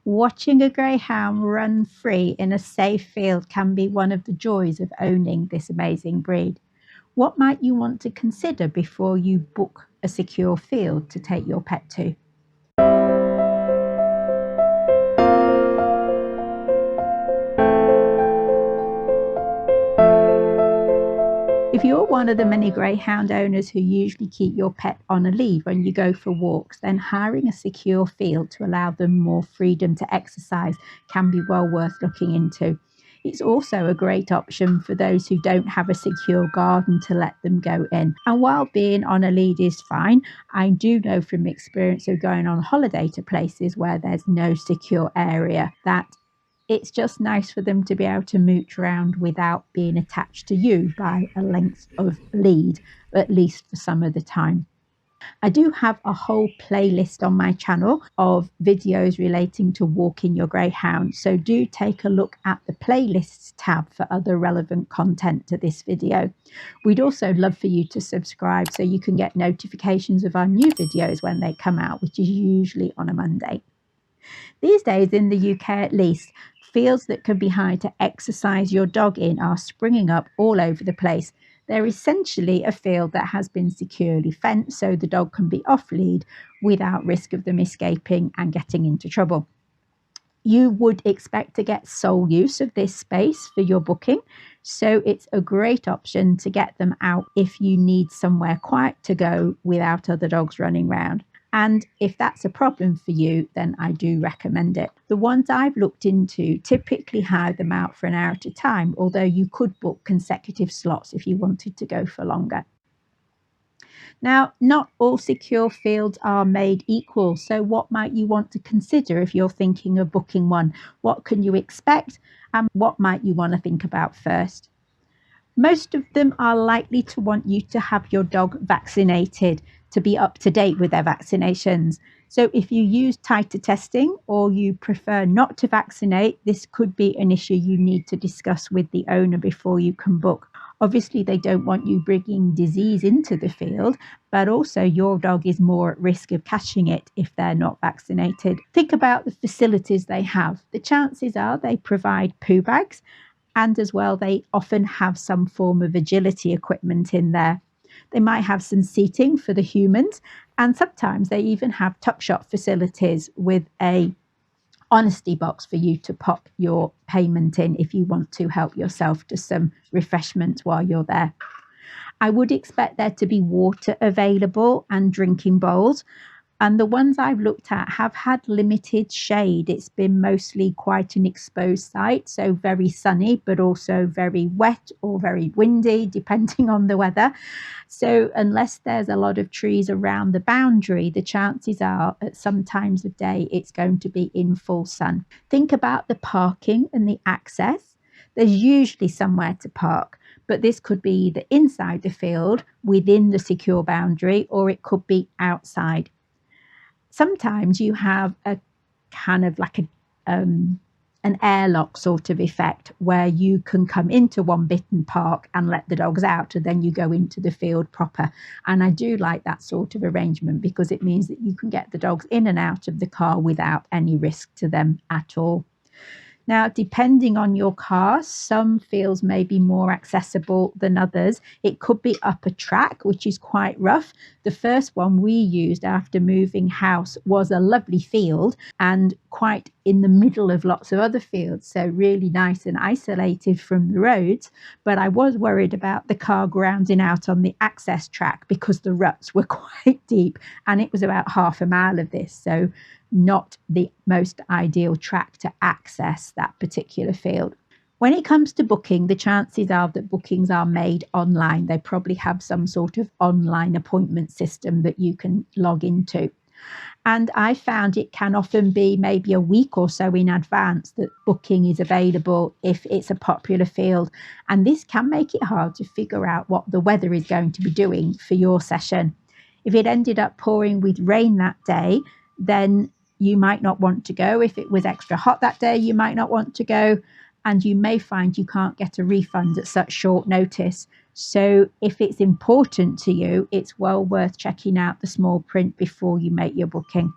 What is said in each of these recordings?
Watching a greyhound run free in a safe field can be one of the joys of owning this amazing breed. What might you want to consider before you book a secure field to take your pet to? If you're one of the many greyhound owners who usually keep your pet on a lead when you go for walks, then hiring a secure field to allow them more freedom to exercise can be well worth looking into. It's also a great option for those who don't have a secure garden to let them go in. And while being on a lead is fine, I do know from experience of going on holiday to places where there's no secure area that it's just nice for them to be able to mooch around without being attached to you by a length of lead, at least for some of the time. I do have a whole playlist on my channel of videos relating to walking your greyhound, so do take a look at the playlists tab for other relevant content to this video. We'd also love for you to subscribe so you can get notifications of our new videos when they come out, which is usually on a Monday. These days, in the UK at least, fields that can be hired to exercise your dog in are springing up all over the place. They're essentially a field that has been securely fenced so the dog can be off lead without risk of them escaping and getting into trouble. You would expect to get sole use of this space for your booking, so it's a great option to get them out if you need somewhere quiet to go without other dogs running around. And if that's a problem for you, then I do recommend it. The ones I've looked into typically hire them out for an hour at a time, although you could book consecutive slots if you wanted to go for longer. Now, not all secure fields are made equal, so what might you want to consider if you're thinking of booking one? What can you expect, and what might you want to think about first? Most of them are likely to want you to have your dog vaccinated to be up to date with their vaccinations. So if you use tighter testing or you prefer not to vaccinate, this could be an issue you need to discuss with the owner before you can book. Obviously, they don't want you bringing disease into the field, but also your dog is more at risk of catching it if they're not vaccinated. Think about the facilities they have. The chances are they provide poo bags, and as well, they often have some form of agility equipment in there. They might have some seating for the humans, and sometimes they even have tuck shop facilities with a honesty box for you to pop your payment in if you want to help yourself to some refreshments while you're there. I would expect there to be water available and drinking bowls. And the ones I've looked at have had limited shade. It's been mostly quite an exposed site, so very sunny, but also very wet or very windy, depending on the weather. So unless there's a lot of trees around the boundary, the chances are at some times of day it's going to be in full sun. Think about the parking and the access. There's usually somewhere to park, but this could be either inside the field, within the secure boundary, or it could be outside. Sometimes you have a kind of like an airlock sort of effect where you can come into one bit and park and let the dogs out, and then you go into the field proper. And I do like that sort of arrangement because it means that you can get the dogs in and out of the car without any risk to them at all. Now, depending on your car, some fields may be more accessible than others. It could be up a track, which is quite rough. The first one we used after moving house was a lovely field and quite in the middle of lots of other fields. So really nice and isolated from the roads. But I was worried about the car grounding out on the access track because the ruts were quite deep and it was about half a mile of this. So not the most ideal track to access that particular field. When it comes to booking, the chances are that bookings are made online. They probably have some sort of online appointment system that you can log into. And I found it can often be maybe a week or so in advance that booking is available if it's a popular field. And this can make it hard to figure out what the weather is going to be doing for your session. If it ended up pouring with rain that day, then you might not want to go. If it was extra hot that day, you might not want to go. And you may find you can't get a refund at such short notice. So if it's important to you, it's well worth checking out the small print before you make your booking.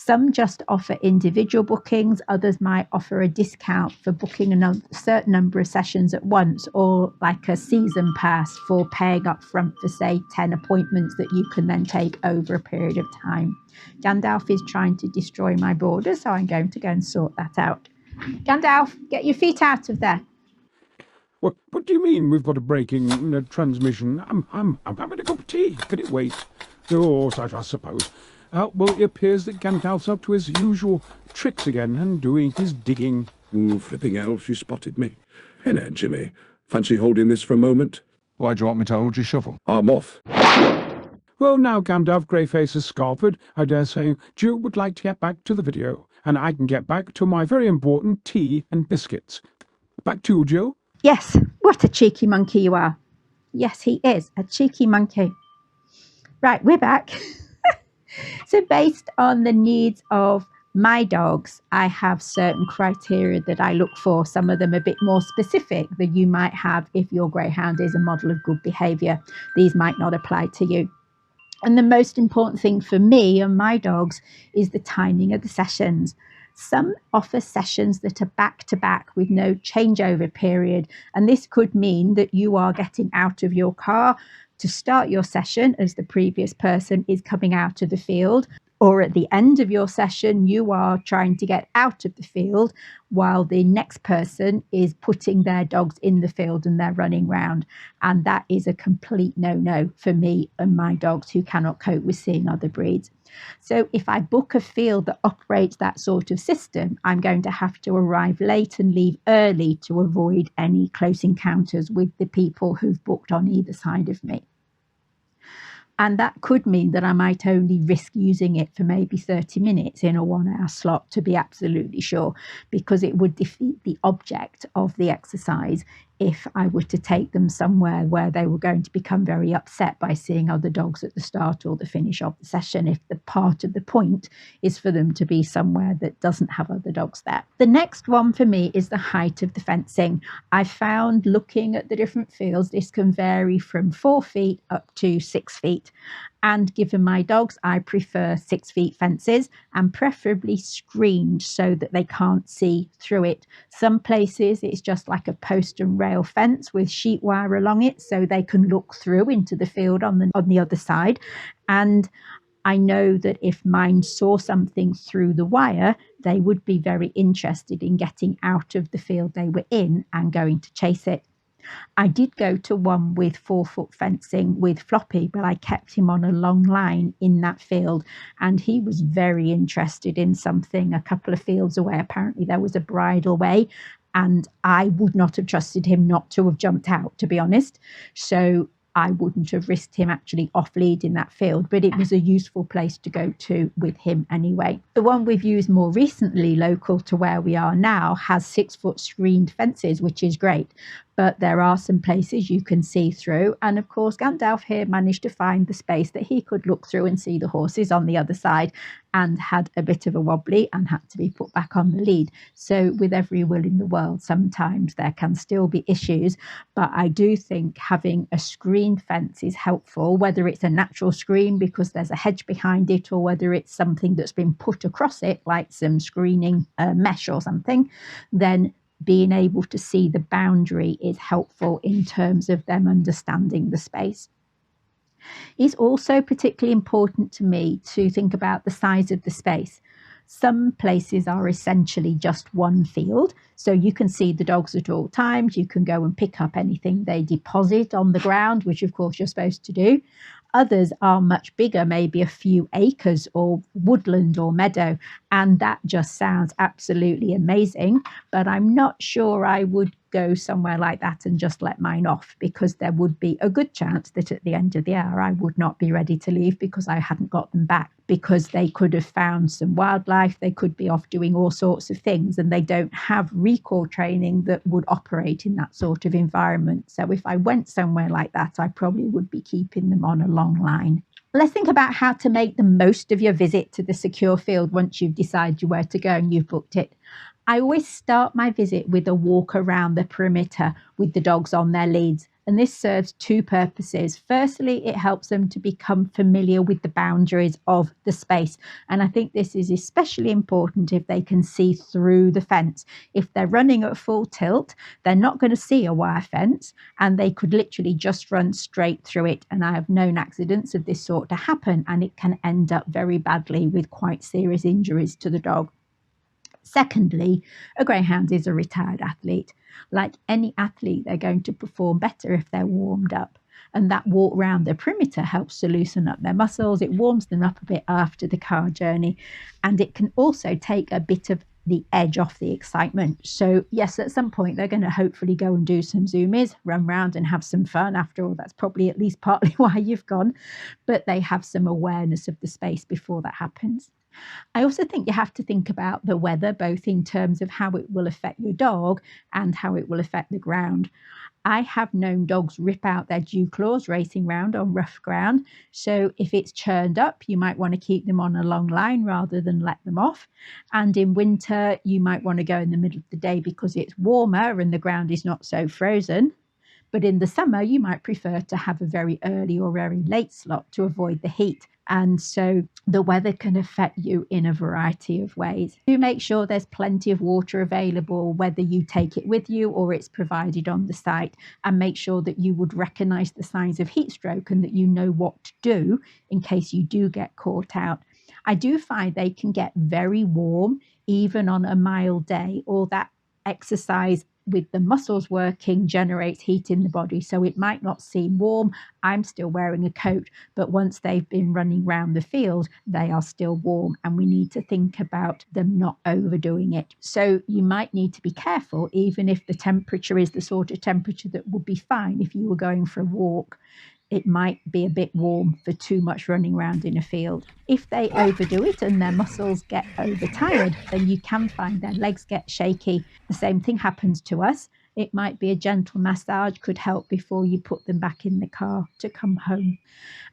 Some just offer individual bookings, others might offer a discount for booking a certain number of sessions at once, or like a season pass for paying up front for, say, 10 appointments that you can then take over a period of time. Gandalf is trying to destroy my border, so I'm going to go and sort that out. Gandalf, get your feet out of there. What do you mean we've got a breaking transmission? I'm having a cup of tea. Can it wait? Oh, I suppose. Well, it appears that Gandalf's up to his usual tricks again and doing his digging. Flipping elf, you spotted me. Hey there, Jimmy. Fancy holding this for a moment? Why do you want me to hold your shovel? I'm off. Well, now Gandalf Greyface has scarpered, I dare say Jill would like to get back to the video, and I can get back to my very important tea and biscuits. Back to you, Jill. Yes, what a cheeky monkey you are. Yes, he is a cheeky monkey. Right, we're back. So based on the needs of my dogs, I have certain criteria that I look for. Some of them a bit more specific than you might have if your greyhound is a model of good behaviour. These might not apply to you. And the most important thing for me and my dogs is the timing of the sessions. Some offer sessions that are back to back with no changeover period. And this could mean that you are getting out of your car to start your session as the previous person is coming out of the field. Or at the end of your session, you are trying to get out of the field while the next person is putting their dogs in the field and they're running round. And that is a complete no-no for me and my dogs who cannot cope with seeing other breeds. So if I book a field that operates that sort of system, I'm going to have to arrive late and leave early to avoid any close encounters with the people who've booked on either side of me. And that could mean that I might only risk using it for maybe 30 minutes in a 1-hour slot, to be absolutely sure, because it would defeat the object of the exercise if I were to take them somewhere where they were going to become very upset by seeing other dogs at the start or the finish of the session, if the part of the point is for them to be somewhere that doesn't have other dogs there. The next one for me is the height of the fencing. I found looking at the different fields, this can vary from 4 feet up to 6 feet. And given my dogs, I prefer 6 feet fences and preferably screened so that they can't see through it. Some places it's just like a post and rail fence with sheet wire along it so they can look through into the field on the other side. And I know that if mine saw something through the wire, they would be very interested in getting out of the field they were in and going to chase it. I did go to one with 4-foot fencing with Floppy, but I kept him on a long line in that field, and he was very interested in something a couple of fields away. Apparently there was a bridle way, and I would not have trusted him not to have jumped out, to be honest. So I wouldn't have risked him actually off lead in that field, but it was a useful place to go to with him anyway. The one we've used more recently, local to where we are now, has 6-foot screened fences, which is great. But there are some places you can see through. And of course, Gandalf here managed to find the space that he could look through and see the horses on the other side, and had a bit of a wobbly and had to be put back on the lead. So with every will in the world, sometimes there can still be issues. But I do think having a screened fence is helpful, whether it's a natural screen because there's a hedge behind it, or whether it's something that's been put across it, like some screening mesh or something. Then being able to see the boundary is helpful in terms of them understanding the space. It's also particularly important to me to think about the size of the space. Some places are essentially just one field, so you can see the dogs at all times. You can go and pick up anything they deposit on the ground, which of course you're supposed to do. Others are much bigger, maybe a few acres or woodland or meadow, and that just sounds absolutely amazing. But I'm not sure I would go somewhere like that and just let mine off, because there would be a good chance that at the end of the hour I would not be ready to leave because I hadn't got them back, because they could have found some wildlife, they could be off doing all sorts of things, and they don't have recall training that would operate in that sort of environment. So if I went somewhere like that, I probably would be keeping them on a long line. Let's think about how to make the most of your visit to the secure field once you've decided where to go and you've booked it. I always start my visit with a walk around the perimeter with the dogs on their leads. And this serves two purposes. Firstly, it helps them to become familiar with the boundaries of the space. And I think this is especially important if they can see through the fence. If they're running at full tilt, they're not going to see a wire fence and they could literally just run straight through it. And I have known accidents of this sort to happen, and it can end up very badly with quite serious injuries to the dog. Secondly, a greyhound is a retired athlete. Like any athlete, they're going to perform better if they're warmed up. And that walk around the perimeter helps to loosen up their muscles. It warms them up a bit after the car journey. And it can also take a bit of the edge off the excitement. So yes, at some point they're going to hopefully go and do some zoomies, run around and have some fun. After all, that's probably at least partly why you've gone. But they have some awareness of the space before that happens. I also think you have to think about the weather, both in terms of how it will affect your dog and how it will affect the ground. I have known dogs rip out their dew claws racing round on rough ground. So if it's churned up, you might want to keep them on a long line rather than let them off. And in winter, you might want to go in the middle of the day because it's warmer and the ground is not so frozen. But in the summer, you might prefer to have a very early or very late slot to avoid the heat. And so the weather can affect you in a variety of ways. Do make sure there's plenty of water available, whether you take it with you or it's provided on the site, and make sure that you would recognise the signs of heat stroke and that you know what to do in case you do get caught out. I do find they can get very warm even on a mild day, or that exercise with the muscles working generates heat in the body. So it might not seem warm. I'm still wearing a coat, but once they've been running around the field, they are still warm, and we need to think about them not overdoing it. So you might need to be careful, even if the temperature is the sort of temperature that would be fine if you were going for a walk. It might be a bit warm for too much running around in a field. If they overdo it and their muscles get overtired, then you can find their legs get shaky. The same thing happens to us. It might be a gentle massage could help before you put them back in the car to come home.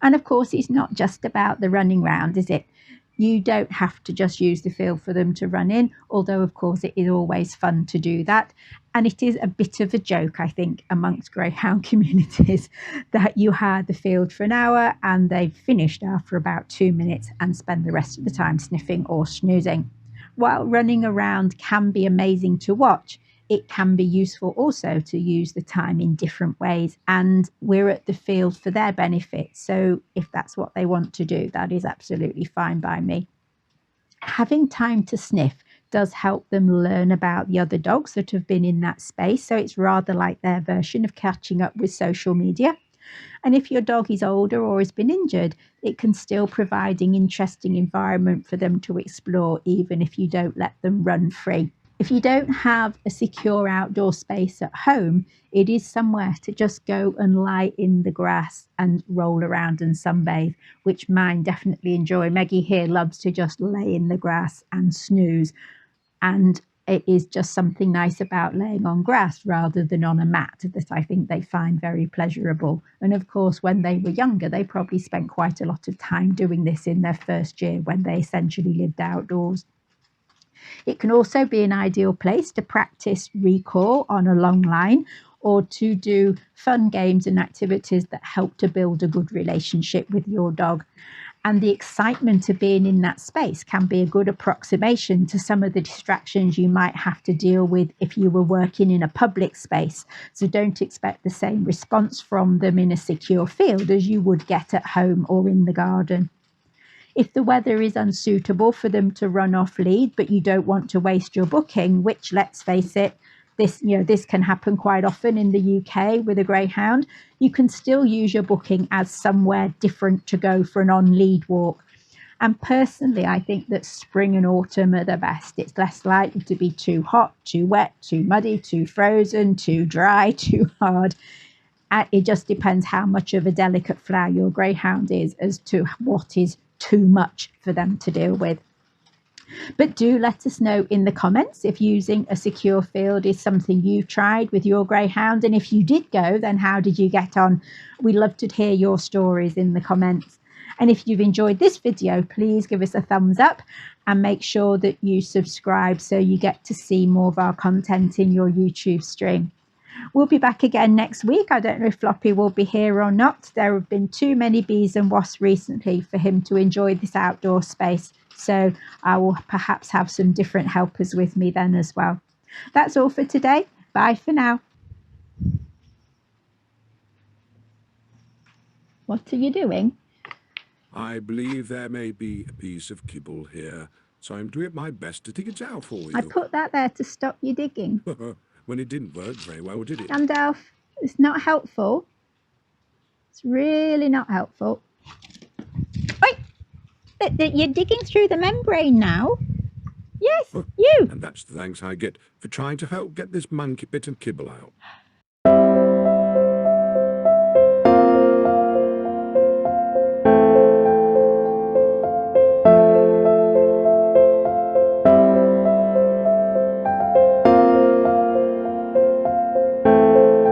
And of course, it's not just about the running round, is it? You don't have to just use the field for them to run in, although of course it is always fun to do that. And it is a bit of a joke, I think, amongst greyhound communities that you hire the field for an hour and they've finished after about 2 minutes and spend the rest of the time sniffing or snoozing. While running around can be amazing to watch, it can be useful also to use the time in different ways, and we're at the field for their benefit. So if that's what they want to do, that is absolutely fine by me. Having time to sniff does help them learn about the other dogs that have been in that space. So it's rather like their version of catching up with social media. And if your dog is older or has been injured, it can still provide an interesting environment for them to explore, even if you don't let them run free. If you don't have a secure outdoor space at home, it is somewhere to just go and lie in the grass and roll around and sunbathe, which mine definitely enjoy. Meggie here loves to just lay in the grass and snooze. And it is just something nice about laying on grass rather than on a mat that I think they find very pleasurable. And of course, when they were younger, they probably spent quite a lot of time doing this in their first year when they essentially lived outdoors. It can also be an ideal place to practice recall on a long line, or to do fun games and activities that help to build a good relationship with your dog. And the excitement of being in that space can be a good approximation to some of the distractions you might have to deal with if you were working in a public space. So don't expect the same response from them in a secure field as you would get at home or in the garden. If the weather is unsuitable for them to run off lead, but you don't want to waste your booking, which, let's face it, this can happen quite often in the UK with a greyhound, you can still use your booking as somewhere different to go for an on-lead walk. And personally, I think that spring and autumn are the best. It's less likely to be too hot, too wet, too muddy, too frozen, too dry, too hard. It just depends how much of a delicate flower your greyhound is as to what is too much for them to deal with. But do let us know in the comments if using a secure field is something you've tried with your greyhound, and if you did go, then how did you get on? We'd love to hear your stories in the comments. And if you've enjoyed this video, please give us a thumbs up and make sure that you subscribe so you get to see more of our content in your YouTube stream. We'll be back again next week. I don't know if Floppy will be here or not. There have been too many bees and wasps recently for him to enjoy this outdoor space. So I will perhaps have some different helpers with me then as well. That's all for today. Bye for now. What are you doing? I believe there may be a piece of kibble here, so I'm doing my best to dig it out for you. I put that there to stop you digging. When it didn't work very well, did it? Gandalf, it's not helpful. It's really not helpful. Oi! You're digging through the membrane now. Yes, you. And that's the thanks I get for trying to help get this monkey bit of kibble out.